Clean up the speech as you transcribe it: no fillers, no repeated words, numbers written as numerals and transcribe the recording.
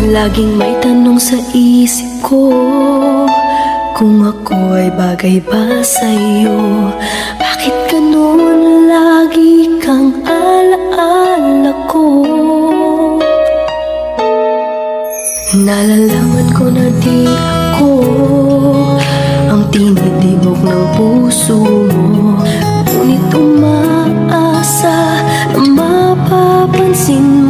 Laging may tanong sa isip ko, kung ako ay bagay ba sa'yo. Bakit ganun lagi kang alaala ko? Nalalaman ko na di ako ang tinitibok ng puso mo, ngunit umaasa na mapapansin mo